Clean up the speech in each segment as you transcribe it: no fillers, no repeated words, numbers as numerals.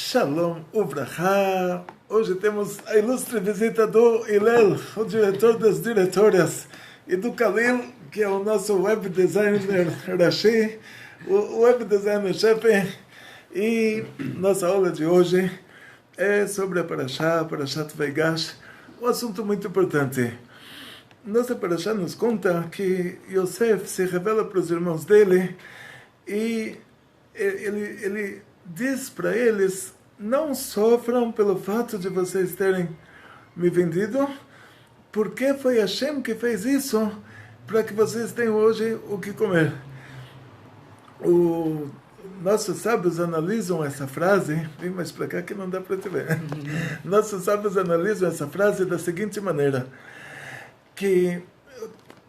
Shalom Ubrahá. Hoje temos a ilustre visita do Hillel, o diretor das diretoras, e do Khalil, que é o nosso web designer Rashi, o web designer chefe. E nossa aula de hoje é sobre a Parashat Vaigash, um assunto muito importante. Nossa Parashá nos conta que Yosef se revela para os irmãos dele e ele diz para eles: não sofram pelo fato de vocês terem me vendido, porque foi Hashem que fez isso para que vocês tenham hoje o que comer. Nossos sábios analisam essa frase, vem mais para cá que não dá para te ver. Nossos sábios analisam essa frase da seguinte maneira: que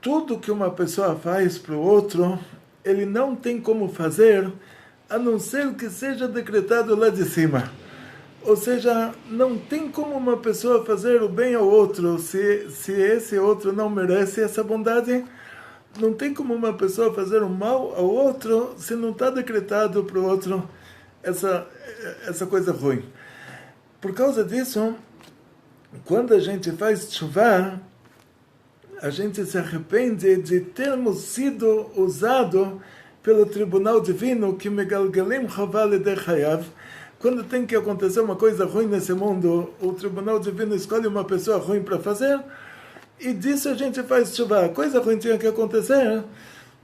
tudo que uma pessoa faz para o outro, ele não tem como fazer, a não ser que seja decretado lá de cima. Ou seja, não tem como uma pessoa fazer o bem ao outro, se esse outro não merece essa bondade. Não tem como uma pessoa fazer o mal ao outro, se não está decretado para o outro essa coisa ruim. Por causa disso, quando a gente faz tshuva, a gente se arrepende de termos sido usado pelo tribunal divino, que megalgalim chaval edechayav. Quando tem que acontecer uma coisa ruim nesse mundo, o tribunal divino escolhe uma pessoa ruim para fazer, e disso a gente faz tshuva. A coisa ruim tinha que acontecer,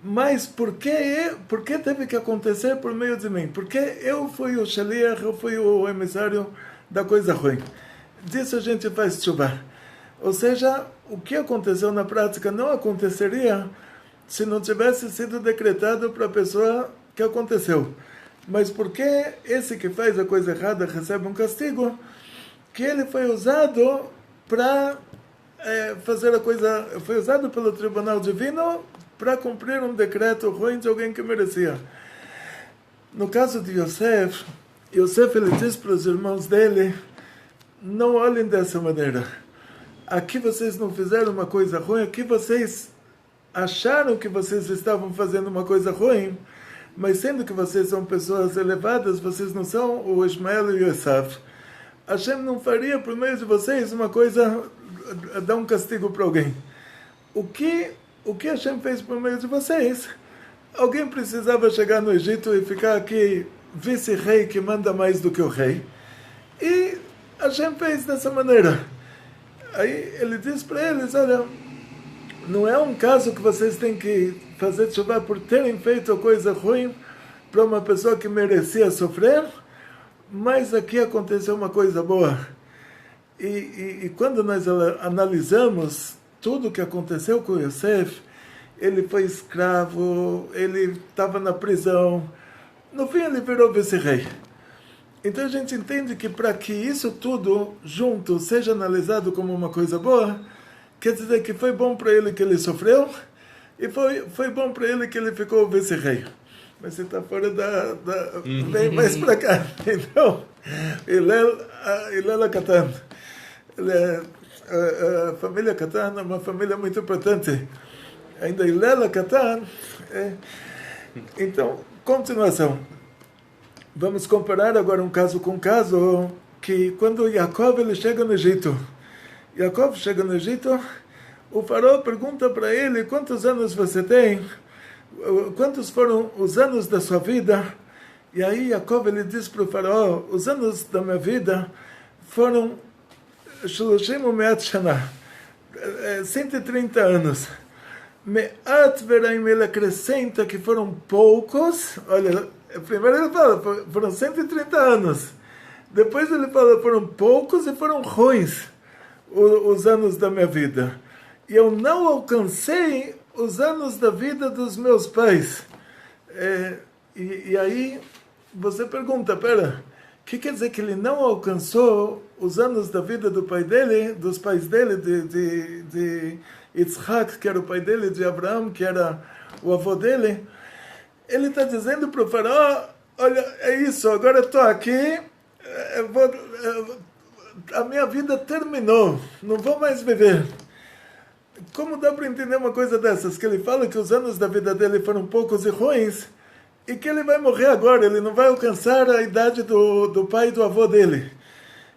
mas por que teve que acontecer por meio de mim? Porque eu fui o shaliach, eu fui o emissário da coisa ruim. Disso a gente faz tshuva. Ou seja, o que aconteceu na prática não aconteceria se não tivesse sido decretado para a pessoa que aconteceu. Mas porque esse que faz a coisa errada recebe um castigo, que ele foi usado para fazer a coisa, foi usado pelo tribunal divino para cumprir um decreto ruim de alguém que merecia. No caso de Yosef ele diz para os irmãos dele: não olhem dessa maneira. Aqui vocês não fizeram uma coisa ruim, aqui vocês acharam que vocês estavam fazendo uma coisa ruim, mas sendo que vocês são pessoas elevadas, vocês não são o Ismael e o Esav. Hashem não faria por meio de vocês uma coisa, dar um castigo para alguém. O que Hashem fez por meio de vocês? Alguém precisava chegar no Egito e ficar aqui vice-rei que manda mais do que o rei. E Hashem fez dessa maneira. Aí ele diz para eles: olha, não é um caso que vocês têm que fazer tshuva por terem feito coisa ruim para uma pessoa que merecia sofrer, mas aqui aconteceu uma coisa boa. E quando nós analisamos tudo o que aconteceu com Yosef, ele foi escravo, ele estava na prisão, no fim ele virou vice-rei. Então a gente entende que para que isso tudo junto seja analisado como uma coisa boa, quer dizer que foi bom para ele que ele sofreu, e foi bom para ele que ele ficou vice-rei. Mas você está fora vem mais para cá. Então, Hillel Katan. A família Katan é uma família muito importante. Ainda Hillel Katan. Então, continuação. Vamos comparar agora um caso com um caso, que quando Yaakov ele chega no Egito. Yaakov chega no Egito, o faraó pergunta para ele: quantos anos você tem? Quantos foram os anos da sua vida? E aí Yaakov ele diz para o faraó: os anos da minha vida foram 130 anos. Me'at veraim, ele acrescenta que foram poucos. Olha, primeiro ele fala, foram 130 anos. Depois ele fala, foram poucos e foram ruins os anos da minha vida. E eu não alcancei os anos da vida dos meus pais. E aí você pergunta: pera, o que quer dizer que ele não alcançou os anos da vida do pai dele, dos pais dele, de Yitzhak, que era o pai dele, de Abraão, que era o avô dele? Ele está dizendo para o faraó: olha, é isso, agora eu estou aqui, a minha vida terminou, não vou mais viver. Como dá para entender uma coisa dessas? Que ele fala que os anos da vida dele foram poucos e ruins, e que ele vai morrer agora, ele não vai alcançar a idade do pai e do avô dele.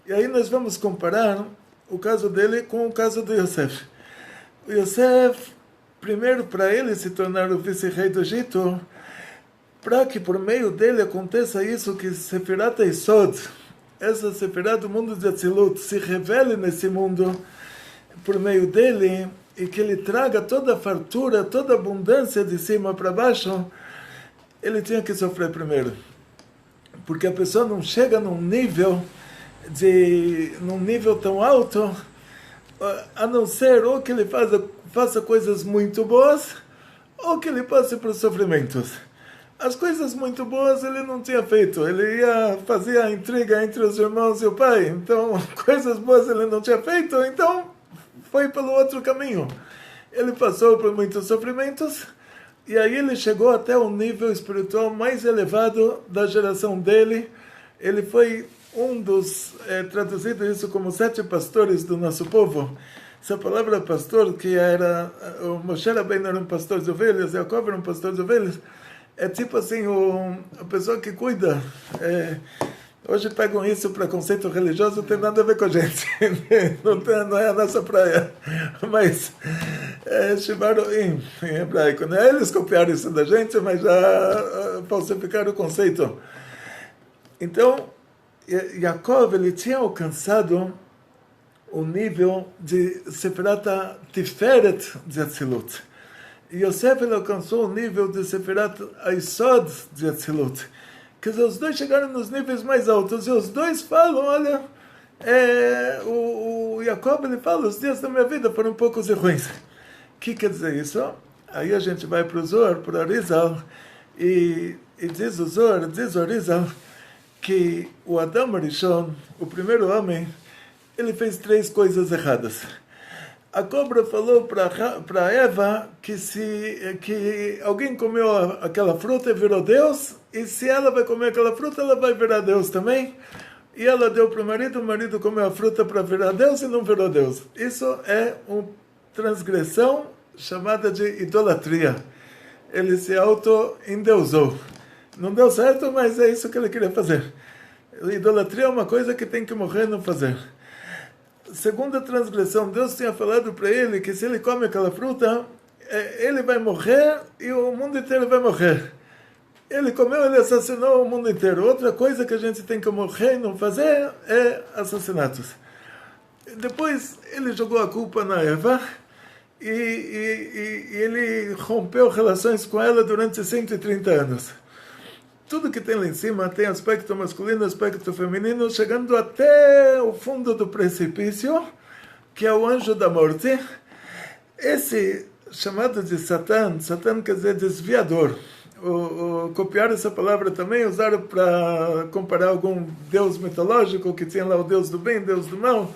E aí nós vamos comparar o caso dele com o caso do Yosef. O Yosef, primeiro, para ele se tornar o vice-rei do Egito, para que por meio dele aconteça isso, que Sefirat Yesod, essa Sefirat do mundo de Atzilut, se revele nesse mundo por meio dele, e que ele traga toda a fartura, toda a abundância de cima para baixo, ele tinha que sofrer primeiro. Porque a pessoa não chega num nível tão alto, a não ser ou que ele faça coisas muito boas, ou que ele passe por sofrimentos. As coisas muito boas ele não tinha feito, ele fazia a intriga entre os irmãos e o pai, então coisas boas ele não tinha feito, então foi pelo outro caminho. Ele passou por muitos sofrimentos, e aí ele chegou até o nível espiritual mais elevado da geração dele. Ele foi um dos, traduzido isso como 7 pastores do nosso povo. Essa palavra pastor, que era, o Moshe Rabbeinu era um pastor de ovelhas, Jacob era um pastor de ovelhas, é tipo assim, a pessoa que cuida. Hoje pegam isso para conceito religioso, não tem nada a ver com a gente, não é a nossa praia, mas Shivaroim em hebraico, né? Eles copiaram isso da gente, mas já falsificaram o conceito. Então, Jacob, ele tinha alcançado o nível de Sefirat Tiferet de Atzilut. E Yosef, ele alcançou o nível de Sefirat Yesod de Atzilut. Quer dizer, os dois chegaram nos níveis mais altos, e os dois falam, olha, o Jacob, ele fala, os dias da minha vida foram poucos e ruins. O que quer dizer isso? Aí a gente vai para o Zohar, para o Arizal, e diz o Arizal, que o Adam Arishon, o primeiro homem, ele fez 3 coisas erradas. A cobra falou para Eva que alguém comeu aquela fruta e virou Deus, e se ela vai comer aquela fruta, ela vai virar Deus também. E ela deu para o marido comeu a fruta para virar Deus e não virou Deus. Isso é uma transgressão chamada de idolatria. Ele se auto-endeusou. Não deu certo, mas é isso que ele queria fazer. Idolatria é uma coisa que tem que morrer e não fazer. Segunda transgressão, Deus tinha falado para ele que se ele come aquela fruta, ele vai morrer e o mundo inteiro vai morrer. Ele comeu, ele assassinou o mundo inteiro. Outra coisa que a gente tem que morrer e não fazer é assassinatos. Depois ele jogou a culpa na Eva e ele rompeu relações com ela durante 130 anos. Tudo que tem lá em cima tem aspecto masculino, aspecto feminino, chegando até o fundo do precipício, que é o anjo da morte. Esse chamado de Satã quer dizer desviador. Copiaram essa palavra também, usaram para comparar algum deus mitológico, que tinha lá o deus do bem, deus do mal.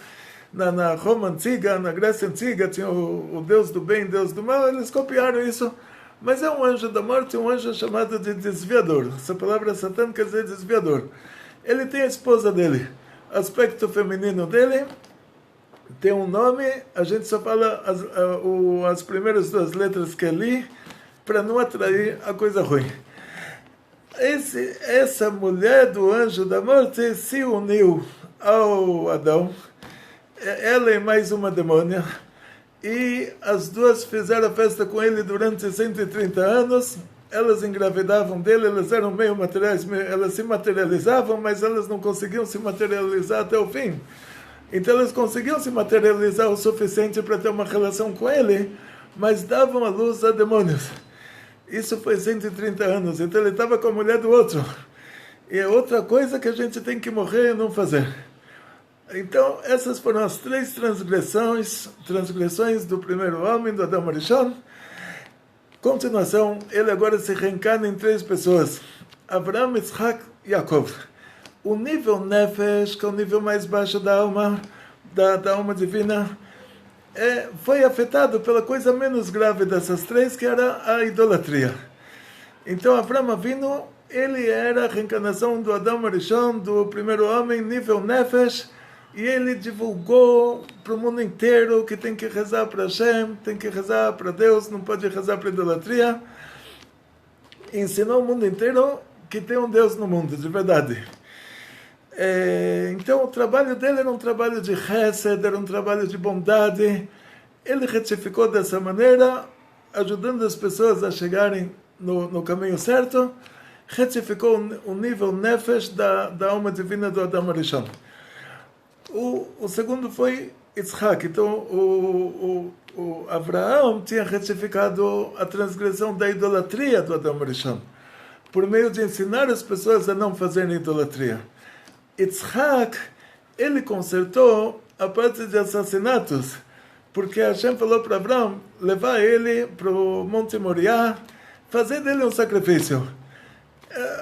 Na Roma antiga, na Grécia antiga, tinha o deus do bem, deus do mal, eles copiaram isso. Mas é um anjo da morte, um anjo chamado de desviador. Essa palavra Satã quer dizer desviador. Ele tem a esposa dele. Aspecto feminino dele tem um nome, a gente só fala as primeiras 2 letras que é li, para não atrair a coisa ruim. Essa mulher do anjo da morte se uniu ao Adão, ela e mais uma demônia, e as duas fizeram a festa com ele durante 130 anos. Elas engravidavam dele, elas eram meio materiais, elas se materializavam, mas elas não conseguiam se materializar até o fim. Então elas conseguiam se materializar o suficiente para ter uma relação com ele, mas davam à luz a demônios. Isso foi 130 anos, então ele estava com a mulher do outro. E é outra coisa que a gente tem que morrer e não fazer. Então, essas foram as 3 transgressões do primeiro homem, do Adam Arishon. Continuação, ele agora se reencarna em 3 pessoas. Avraham, Yitzhak e Yaakov. O nível Nefesh, que é o nível mais baixo da alma, da alma divina, foi afetado pela coisa menos grave dessas 3, que era a idolatria. Então, Avraham Avinu, ele era a reencarnação do Adam Arishon, do primeiro homem, nível Nefesh, e ele divulgou para o mundo inteiro que tem que rezar para Hashem, tem que rezar para Deus, não pode rezar para idolatria. ensinou o mundo inteiro que tem um Deus no mundo, de verdade. Então o trabalho dele era um trabalho de chesed, era um trabalho de bondade. Ele retificou dessa maneira, ajudando as pessoas a chegarem no caminho certo, retificou o nível nefesh da alma divina do Adam Arishon. O segundo foi Yitzhak. Então o Abraão tinha retificado a transgressão da idolatria do Adam Arishon, por meio de ensinar as pessoas a não fazerem idolatria. Yitzhak, ele consertou a parte de assassinatos, porque Hashem falou para Abraão levar ele para o Monte Moriá, fazer dele um sacrifício.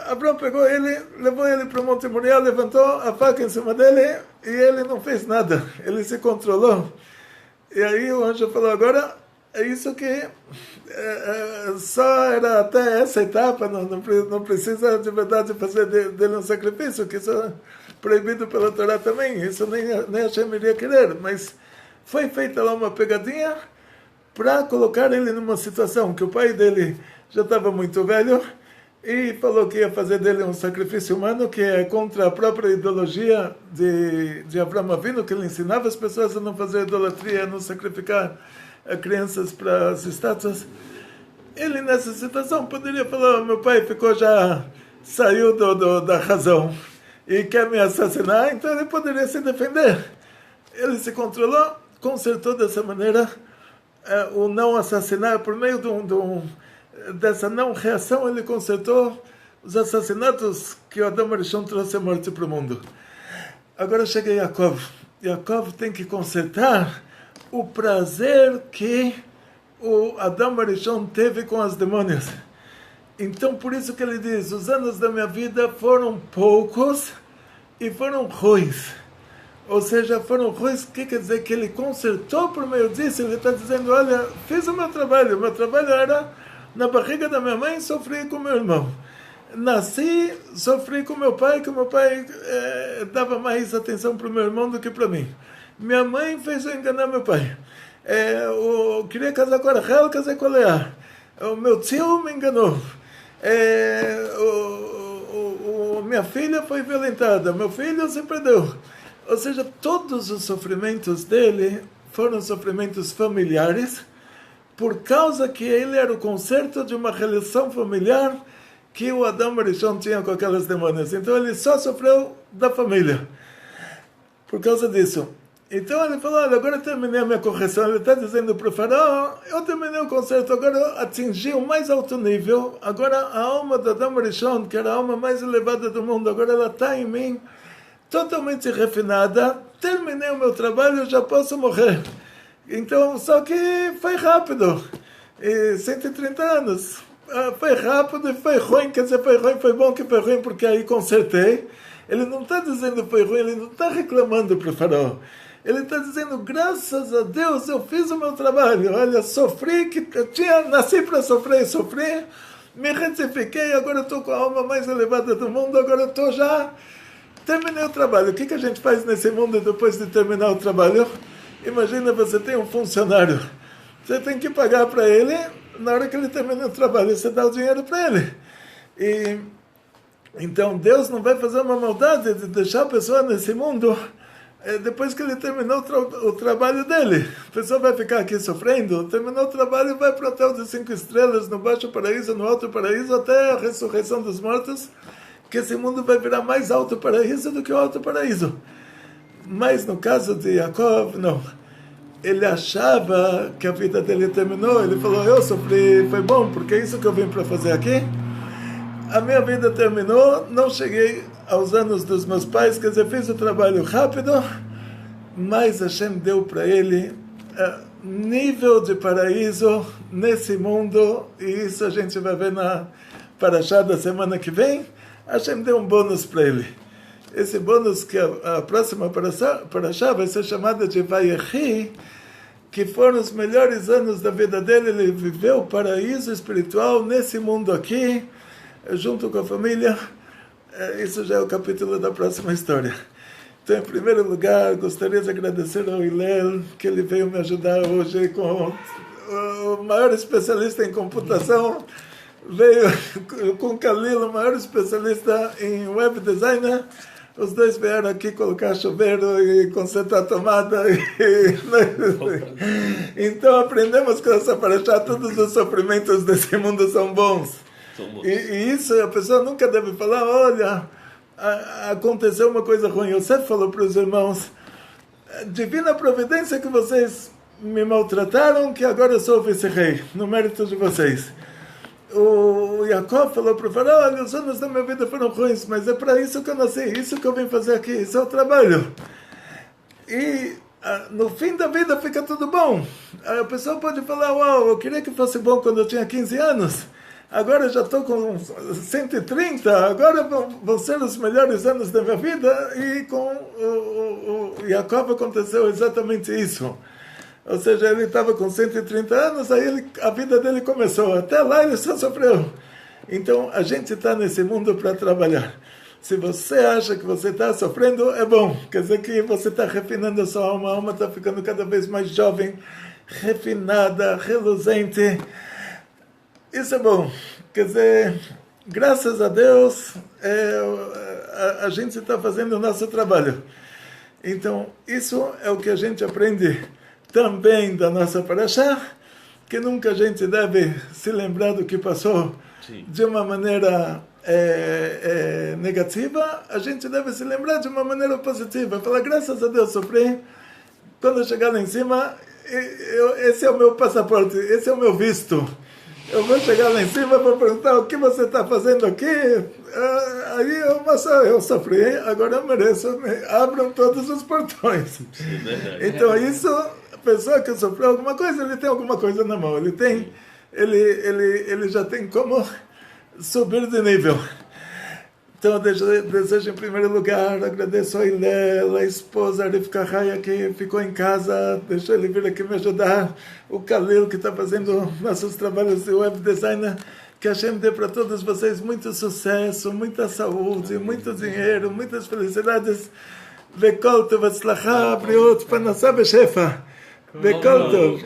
Abraão pegou ele, levou ele para o Monte Moriá, levantou a faca em cima dele e ele não fez nada, ele se controlou. E aí o anjo falou, agora é isso que só era até essa etapa, não precisa de verdade fazer dele um sacrifício, que isso é proibido pela Torá também, isso nem Hashem iria querer, mas foi feita lá uma pegadinha para colocar ele numa situação que o pai dele já estava muito velho e falou que ia fazer dele um sacrifício humano, que é contra a própria ideologia de Abraão Avinu, que ele ensinava as pessoas a não fazer idolatria, a não sacrificar crianças para as estátuas. Ele nessa situação poderia falar, meu pai saiu da razão e quer me assassinar, então ele poderia se defender. Ele se controlou, consertou dessa maneira o não assassinar, por meio dessa não reação, ele consertou os assassinatos que o Adam Arishon trouxe a morte para o mundo. Agora chega Yaakov. Yaakov tem que consertar o prazer que o Adam Arishon teve com as demônios. Então, por isso que ele diz, os anos da minha vida foram poucos e foram ruins. Ou seja, foram ruins, o que quer dizer? Que ele consertou por meio disso, ele está dizendo, olha, fiz o meu trabalho era, na barriga da minha mãe, sofri com meu irmão. Nasci, sofri com meu pai, que o meu pai dava mais atenção para o meu irmão do que para mim. Minha mãe fez eu enganar meu pai. Eu queria casar com a Rachel, casei com a Leá. O meu tio me enganou. Minha filha foi violentada, meu filho se perdeu. Ou seja, todos os sofrimentos dele foram sofrimentos familiares, por causa que ele era o conserto de uma relação familiar que o Adam Arishon tinha com aquelas demônios. Então ele só sofreu da família, por causa disso. Então ele falou, olha, agora eu terminei a minha correção. Ele está dizendo para o faraó, eu terminei o conserto, agora eu atingi o mais alto nível, agora a alma do Adam Arishon, que era a alma mais elevada do mundo, agora ela está em mim, totalmente refinada, terminei o meu trabalho, já posso morrer. Então, só que foi rápido, 130 anos, foi rápido e foi ruim, quer dizer, foi ruim, foi bom que foi ruim, porque aí consertei. Ele não está dizendo que foi ruim, ele não está reclamando para o faraó. Ele está dizendo, graças a Deus eu fiz o meu trabalho, olha, sofri, nasci para sofrer, sofri, me retifiquei, agora eu estou com a alma mais elevada do mundo, agora eu já terminei o trabalho. O que a gente faz nesse mundo depois de terminar o trabalho? Imagina, você tem um funcionário, você tem que pagar para ele, na hora que ele termina o trabalho, você dá o dinheiro para ele. Então Deus não vai fazer uma maldade de deixar a pessoa nesse mundo depois que ele terminou o trabalho dele. A pessoa vai ficar aqui sofrendo, terminou o trabalho e vai para o hotel de 5 estrelas, no Baixo Paraíso, no Alto Paraíso, até a ressurreição dos mortos, que esse mundo vai virar mais Alto Paraíso do que o Alto Paraíso. Mas no caso de Yaakov, não. Ele achava que a vida dele terminou, ele falou, eu sofri, foi bom, porque é isso que eu vim para fazer aqui. A minha vida terminou, não cheguei aos anos dos meus pais, quer dizer, fiz o trabalho rápido, mas Hashem deu para ele nível de paraíso nesse mundo, e isso a gente vai ver na Parashá da semana que vem. Hashem deu um bônus para ele. Esse bônus que a próxima Parashá vai ser chamada de Vayechi, que foram os melhores anos da vida dele. Ele viveu o paraíso espiritual nesse mundo aqui, junto com a família. Isso já é o capítulo da próxima história. Então, em primeiro lugar, gostaria de agradecer ao Hillel, que ele veio me ajudar hoje com o maior especialista em computação. veio com Khalil, o maior especialista em web design. Os dois vieram aqui colocar chuveiro e consertar a tomada. Então aprendemos com essa paraxá, todos os sofrimentos desse mundo são bons. E isso a pessoa nunca deve falar, olha, aconteceu uma coisa ruim. Yosef falou para os irmãos, divina providência que vocês me maltrataram, que agora eu sou o vice-rei, no mérito de vocês. O Jacob falou para o faraó, olha, os anos da minha vida foram ruins, mas é para isso que eu nasci, isso que eu vim fazer aqui, isso é o trabalho. E no fim da vida fica tudo bom. A pessoa pode falar, uau, eu queria que fosse bom quando eu tinha 15 anos, agora eu já estou com 130, agora vão ser os melhores anos da minha vida. E com o Jacob aconteceu exatamente isso. Ou seja, ele estava com 130 anos, aí a vida dele começou. Até lá ele só sofreu. Então, a gente está nesse mundo para trabalhar. Se você acha que você está sofrendo, é bom. Quer dizer que você está refinando a sua alma. A alma está ficando cada vez mais jovem, refinada, reluzente. Isso é bom. Quer dizer, graças a Deus, a gente está fazendo o nosso trabalho. Então, isso é o que a gente aprende também da nossa paraxá, que nunca a gente deve se lembrar do que passou de uma maneira negativa, a gente deve se lembrar de uma maneira positiva. Falar, graças a Deus sofri, quando eu chegar lá em cima, esse é o meu passaporte, esse é o meu visto. Eu vou chegar lá em cima e vou perguntar o que você está fazendo aqui. Aí eu sofri, agora eu mereço. Abram todos os portões. Então isso, a pessoa que sofreu alguma coisa, ele tem alguma coisa na mão. Ele já tem como subir de nível. Então eu desejo em primeiro lugar, agradeço a Hillel, a esposa Rivka Raya, que ficou em casa, deixou ele vir aqui me ajudar, o Khalil, que está fazendo nossos trabalhos de web designer, que Hashem dê para todos vocês muito sucesso, muita saúde, muito dinheiro, muitas felicidades. Vekol tov, atzlacha, briut, parnassá beshefa. Vekol tov.